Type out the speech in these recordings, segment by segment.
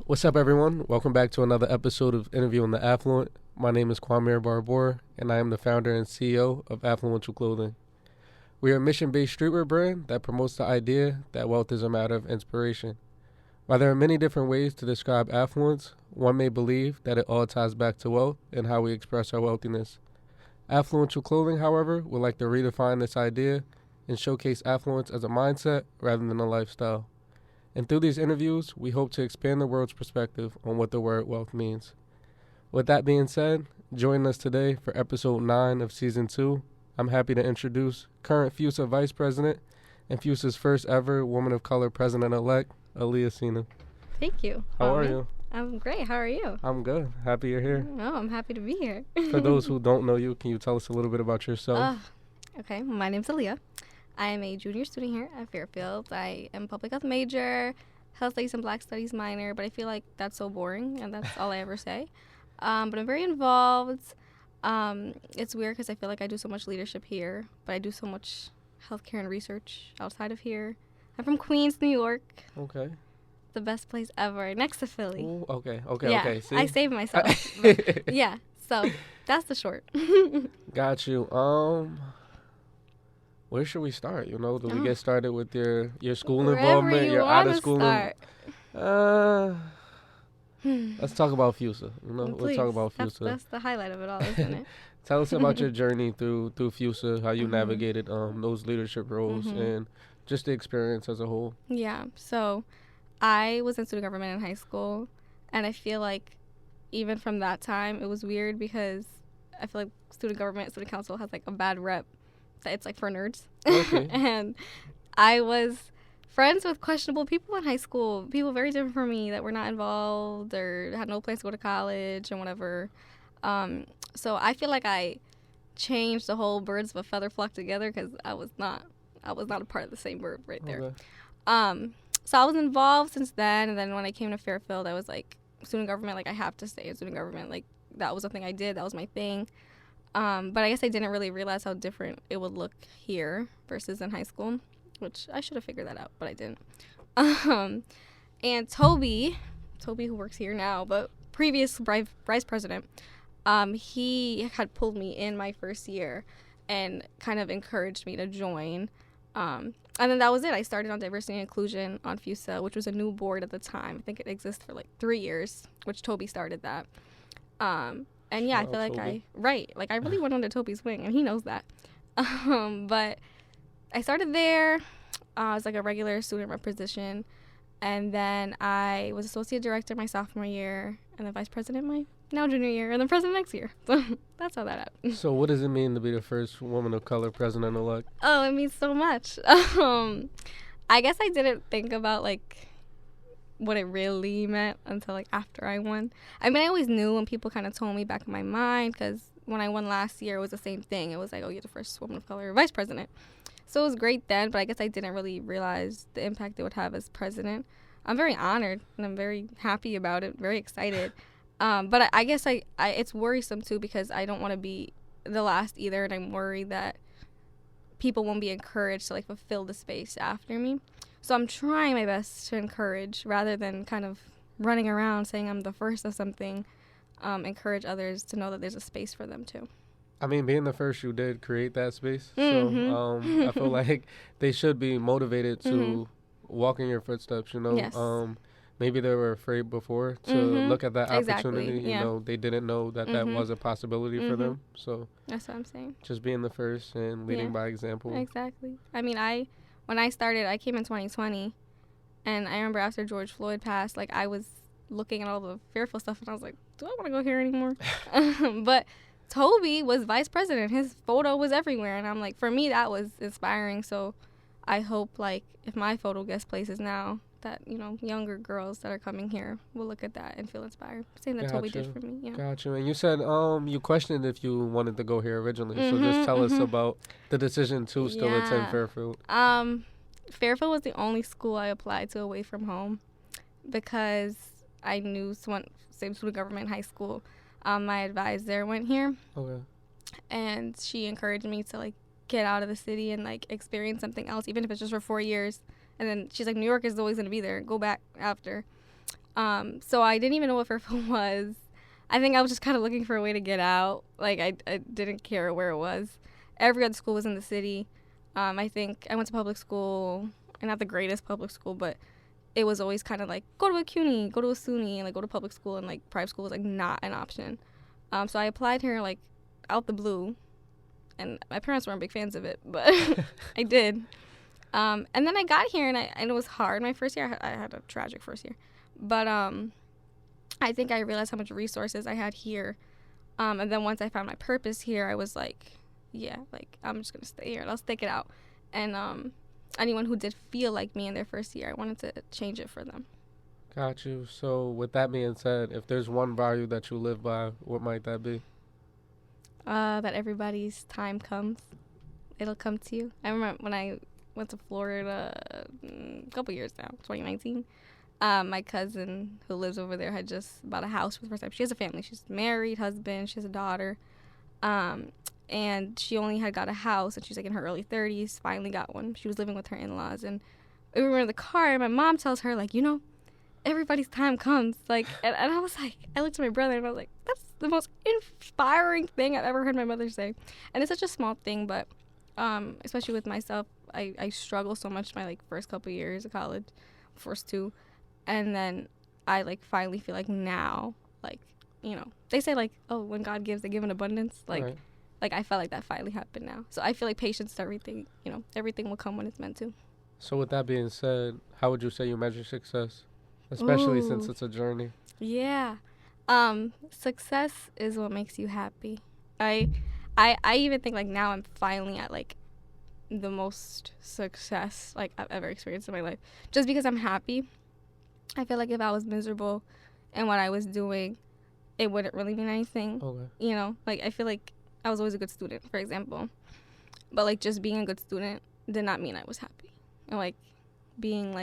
What's up, everyone? Welcome back to another episode of Interviewing The Affluent. My name is Kwame Barbour, and I am the founder and CEO of Affluential Clothing. We are a mission-based streetwear brand that promotes the idea that wealth is a matter of inspiration. While there are many different ways to describe affluence, one may believe that it all ties back to wealth and how we express our wealthiness. Affluential Clothing, however, would like to redefine this idea and showcase affluence as a mindset rather than a lifestyle. And through these interviews, we hope to expand the world's perspective on what the word wealth means. With that being said, join us today for episode 9 of season 2. I'm happy to introduce current FUSA Vice President and FUSA's first ever woman of color President-elect, Aliyah Seenauth. Thank you. How are you? I'm great. How are you? I'm good. Happy you're here. Oh, I'm happy to be here. For those who don't know you, can you tell us a little bit about yourself? Okay, my name's Aliyah. I am a junior student here at Fairfield. I am public health major, health studies and black studies minor, but I feel like that's so boring, and that's all I ever say. But I'm very involved. It's weird because I feel like I do so much leadership here, but I do so much healthcare and research outside of here. I'm from Queens, New York. Okay. The best place ever, next to Philly. Ooh, okay. Yeah, Okay. See? I saved myself. But yeah, so that's the short. Got you. Where should we start? Do we get started with your school Wherever involvement, you your out of school? start. Let's talk about FUSA. We'll Please. talk about FUSA. That's the highlight of it all, isn't it? Tell us about your journey through FUSA, how you navigated those leadership roles and just the experience as a whole. Yeah. So I was in student government in high school, and I feel like even from that time, it was weird because I feel like student government, student council has like a bad rep. That it's like for nerds. Okay. And I was friends with questionable people in high school, people very different from me that were not involved or had no plans to go to college and whatever. So I feel like I changed the whole birds of a feather flock together because I was not a part of the same bird right there. Okay. So I was involved since then, and then when I came to Fairfield, I was like, student government, like I have to stay in student government. Like that was something I did, that was my thing. But I guess I didn't really realize how different it would look here versus in high school, which I should have figured that out, but I didn't. And Toby, who works here now, but previous vice president, he had pulled me in my first year and kind of encouraged me to join. And then that was it. I started on diversity and inclusion on FUSA, which was a new board at the time. I think it existed for like 3 years, which Toby started that. And yeah, I feel like I really went under Toby's wing, and he knows that. But I started there. I was like a regular student rep position, and then I was associate director my sophomore year, and then vice president my now junior year, and then president next year. So that's how that happened. So what does it mean to be the first woman of color president-elect? Oh, it means so much. I guess I didn't think about like what it really meant until like after I won. I mean, I always knew when people kind of told me back in my mind, because when I won last year, it was the same thing. It was like, oh, you're the first woman of color vice president. So it was great then, but I guess I didn't really realize the impact it would have as president. I'm very honored, and I'm very happy about it, very excited. But I guess I it's worrisome too, because I don't want to be the last either, and I'm worried that people won't be encouraged to like fulfill the space after me. So I'm trying my best to encourage, rather than kind of running around saying I'm the first of something, encourage others to know that there's a space for them too. I mean, being the first, you did create that space. So I feel like they should be motivated to walk in your footsteps, Yes. Maybe they were afraid before to look at that opportunity. Exactly, yeah. They didn't know that that was a possibility for them. So That's what I'm saying. just being the first and leading by example. Exactly. I mean, when I started, I came in 2020, and I remember after George Floyd passed, like I was looking at all the fearful stuff, and I was like, do I want to go here anymore? But Toby was vice president. His photo was everywhere, and I'm like, for me, that was inspiring. So I hope, like, if my photo gets places now, that, younger girls that are coming here will look at that and feel inspired. Same that Toby did for me. Yeah. Got you. And you said you questioned if you wanted to go here originally. So just tell us about the decision to still attend Fairfield. Fairfield was the only school I applied to away from home, because I knew someone, same student government in high school. My advisor went here. Okay. And she encouraged me to, like, get out of the city and, like, experience something else, even if it's just for 4 years. And then she's like, New York is always going to be there. Go back after. So I didn't even know what Fairfield was. I think I was just kind of looking for a way to get out. Like, I didn't care where it was. Every other school was in the city. I think I went to public school, and not the greatest public school, but it was always kind of like, go to a CUNY, go to a SUNY, and like go to public school, and like private school was like not an option. So I applied here like out the blue, and my parents weren't big fans of it, but I did. And then I got here, and it was hard. My first year, I had a tragic first year, but I think I realized how much resources I had here. And then once I found my purpose here, I was like, yeah, like, I'm just going to stay here and I'll stick it out. And anyone who did feel like me in their first year, I wanted to change it for them. Got you. So with that being said, if there's one value that you live by, what might that be? That everybody's time comes. It'll come to you. I remember when I went to Florida a couple years now, 2019. My cousin who lives over there had just bought a house for the first time. She has a family. She's married, husband. She has a daughter. And she only had got a house, and she's like in her early 30s, finally got one. She was living with her in-laws. And we were in the car, and my mom tells her, like, everybody's time comes. Like, and I was like, I looked at my brother, and I was like, that's the most inspiring thing I've ever heard my mother say. And it's such a small thing, but especially with myself, I struggle so much my, like, first couple years of college, first two. And then I, like, finally feel like now, like, they say, like, oh, when God gives, they give in abundance. Like, Right. like I felt like that finally happened now. So I feel like patience to everything, everything will come when it's meant to. So with that being said, how would you say you measure success? Especially since it's a journey. Yeah. Success is what makes you happy. I even think, like, now I'm finally at, like, the most success, like, I've ever experienced in my life. Just because I'm happy. I feel like if I was miserable in what I was doing, it wouldn't really mean anything. Okay. Like, I feel like I was always a good student, for example. But, like, just being a good student did not mean I was happy. And, like, being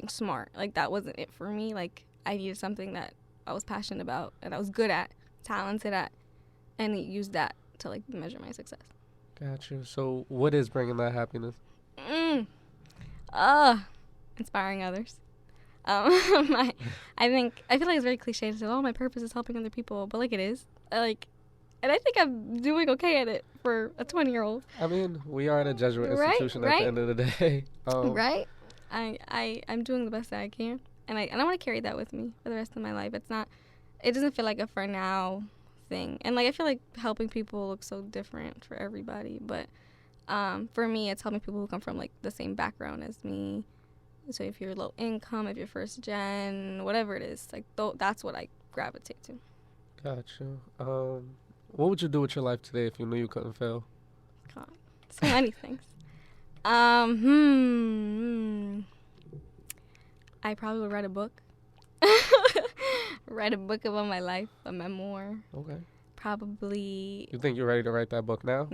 smart, like, that wasn't it for me. Like, I needed something that I was passionate about and I was good at, talented at, and use that to, like, measure my success. Gotcha. So what is bringing that happiness? Inspiring others. I feel like it's very cliche to say, oh, my purpose is helping other people, but, like, it is. And I think I'm doing okay at it for a 20-year-old. I mean, we are at a Jesuit institution at the end of the day. Right? I'm doing the best that I can, and I want to carry that with me for the rest of my life. It doesn't feel like a for now thing, and, like, I feel like helping people looks so different for everybody, but for me, it's helping people who come from, like, the same background as me. So if you're low income, if you're first gen, whatever it is, like, that's what I gravitate to. Gotcha. What would you do with your life today if you knew you couldn't fail? God, so many things. I probably would write a book. Write a book about my life, a memoir. Okay. Probably. You think you're ready to write that book now?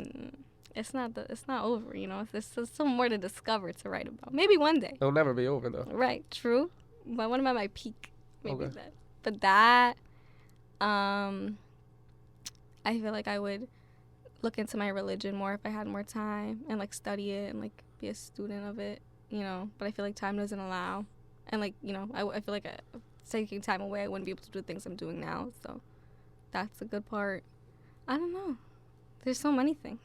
It's not over, There's still more to discover to write about. Maybe one day. It'll never be over, though. Right, true. But when I'm at my peak, maybe Okay. that. But that, I feel like I would look into my religion more if I had more time and, like, study it and, like, be a student of it, But I feel like time doesn't allow. And, like, I feel like taking time away, I wouldn't be able to do the things I'm doing now. So that's a good part. I don't know. There's so many things.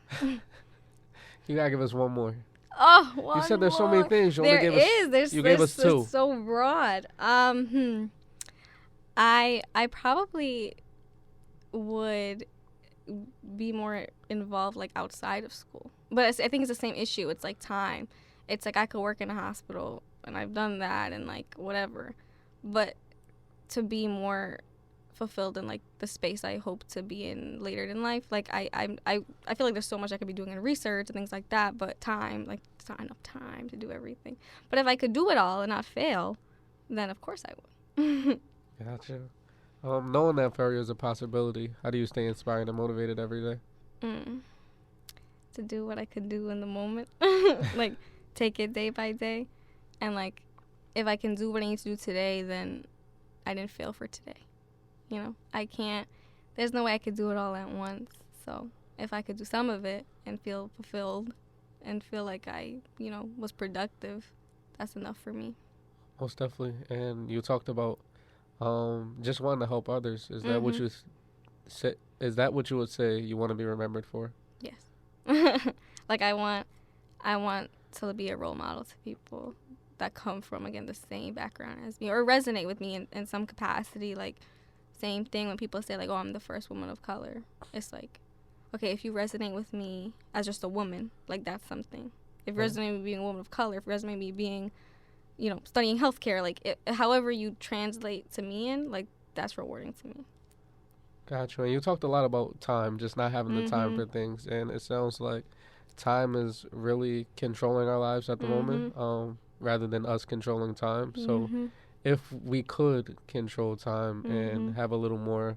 You gotta give us one more. Oh, one You said there's so more. many things. You There only gave is. us. You gave us two. It's so broad. I probably would be more involved, like, outside of school. But I think it's the same issue. It's, like, time. It's, like, I could work in a hospital, and I've done that, and, like, whatever. But to be more fulfilled in, like, the space I hope to be in later in life, like, I feel like there's so much I could be doing in research and things like that, but time, like, it's not enough time to do everything. But if I could do it all and not fail, then of course I would. Gotcha. Knowing that failure is a possibility, how do you stay inspired and motivated every day? To do what I could do in the moment. Like, take it day by day. And, like, if I can do what I need to do today, then I didn't fail for today. There's no way I could do it all at once. So if I could do some of it and feel fulfilled and feel like I, was productive, that's enough for me. Most definitely. And you talked about just wanting to help others. Is that what you say? Is that what you would say you want to be remembered for? Yes. Like I want to be a role model to people that come from, again, the same background as me or resonate with me in some capacity. Like, same thing when people say, like, oh, I'm the first woman of color. It's like, okay, if you resonate with me as just a woman, like, that's something. If you resonate with me being a woman of color, if you resonate with me being, studying healthcare, like, however you translate to me in, like, that's rewarding to me. Gotcha. And you talked a lot about time, just not having the time for things. And it sounds like time is really controlling our lives at the moment, rather than us controlling time. So if we could control time and have a little more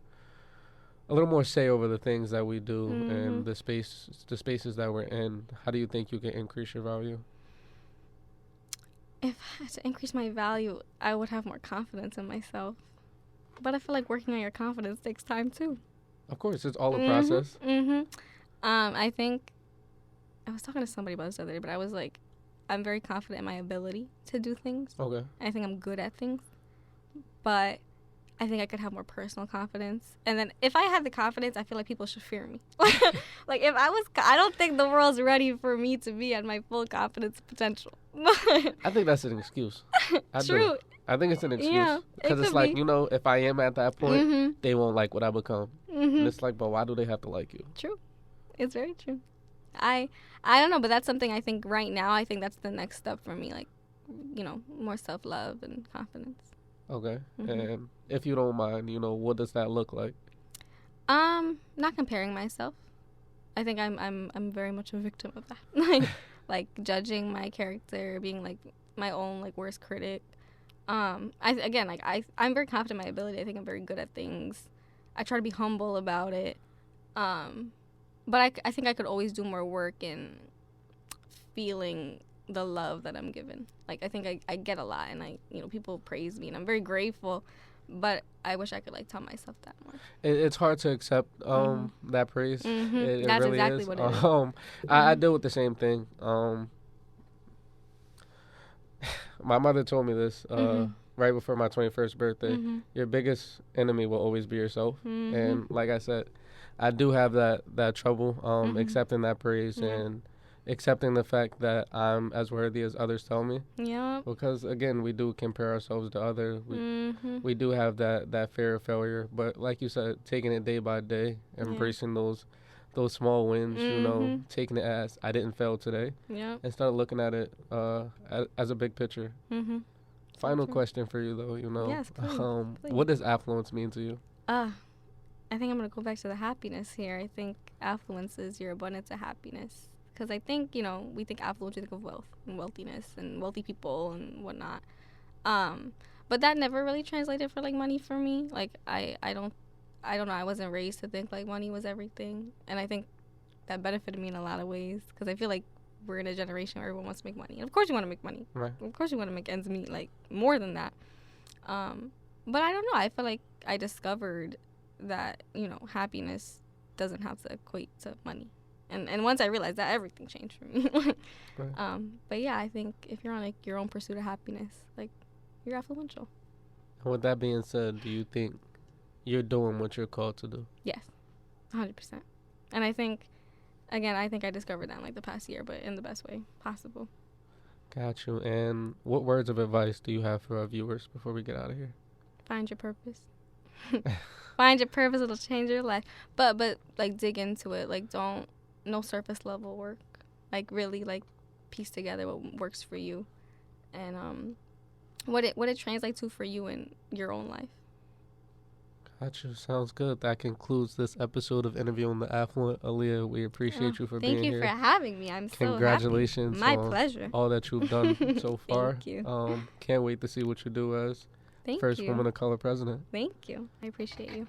say over the things that we do and the spaces that we're in, how do you think you can increase your value? If I had to increase my value, I would have more confidence in myself. But I feel like working on your confidence takes time too. Of course, it's all a process. I think I was talking to somebody about this the other day, but I was like, I'm very confident in my ability to do things. Okay. I think I'm good at things. But I think I could have more personal confidence. And then if I had the confidence, I feel like people should fear me. Like if I don't think the world's ready for me to be at my full confidence potential. I think that's an excuse. True. I think it's an excuse. Because it's like, if I am at that point, they won't like what I become. And it's like, but why do they have to like you? True. It's very true. I don't know, but that's something I think right now, I think that's the next step for me. Like, more self-love and confidence. Okay. And if you don't mind, what does that look like? Not comparing myself. I think I'm very much a victim of that. like judging my character, being like my own like worst critic. I'm very confident in my ability. I think I'm very good at things. I try to be humble about it. But I think I could always do more work in feeling the love that I'm given. Like, I think I get a lot, and people praise me, and I'm very grateful. But I wish I could, tell myself that more. It's hard to accept that praise. It That's really exactly is. what it is. I deal with the same thing. My mother told me this right before my 21st birthday. Your biggest enemy will always be yourself. And like I said, I do have that trouble accepting that praise and accepting the fact that I'm as worthy as others tell me. Yeah. Because again, we do compare ourselves to others. We do have that fear of failure. But like you said, taking it day by day, embracing those small wins, taking it as I didn't fail today. Yeah. And start looking at it as a big picture. Final question for you though, Yes, please. What does affluence mean to you? I think I'm going to go back to the happiness here. I think affluence is your abundance of happiness. Because I think, we think affluence, we think of wealth and wealthiness and wealthy people and whatnot. But that never really translated for, money for me. I don't know. I wasn't raised to think, money was everything. And I think that benefited me in a lot of ways. Because I feel like we're in a generation where everyone wants to make money. And of course you want to make money. Right. Of course you want to make ends meet, more than that. But I don't know. I feel like I discovered that happiness doesn't have to equate to money, and once I realized that, everything changed for me. Right. But yeah, I think if you're on your own pursuit of happiness, you're affluential. With that being said, do you think you're doing what you're called to do? Yes, 100%. And I think I discovered that in the past year, but in the best way possible. Got you. And what words of advice do you have for our viewers before we get out of here? Find your purpose. Find your purpose, it'll change your life. But dig into it. No surface level work. Really piece together what works for you and what it translates to for you in your own life. Gotcha. Sounds good. That concludes this episode of Interviewing the Affluent. Aliyah, we appreciate you for being here. Thank you for having me. I'm so happy. Congratulations. My pleasure. All that you've done so far. Thank you. Can't wait to see what you do as first woman of color president. Thank you. I appreciate you.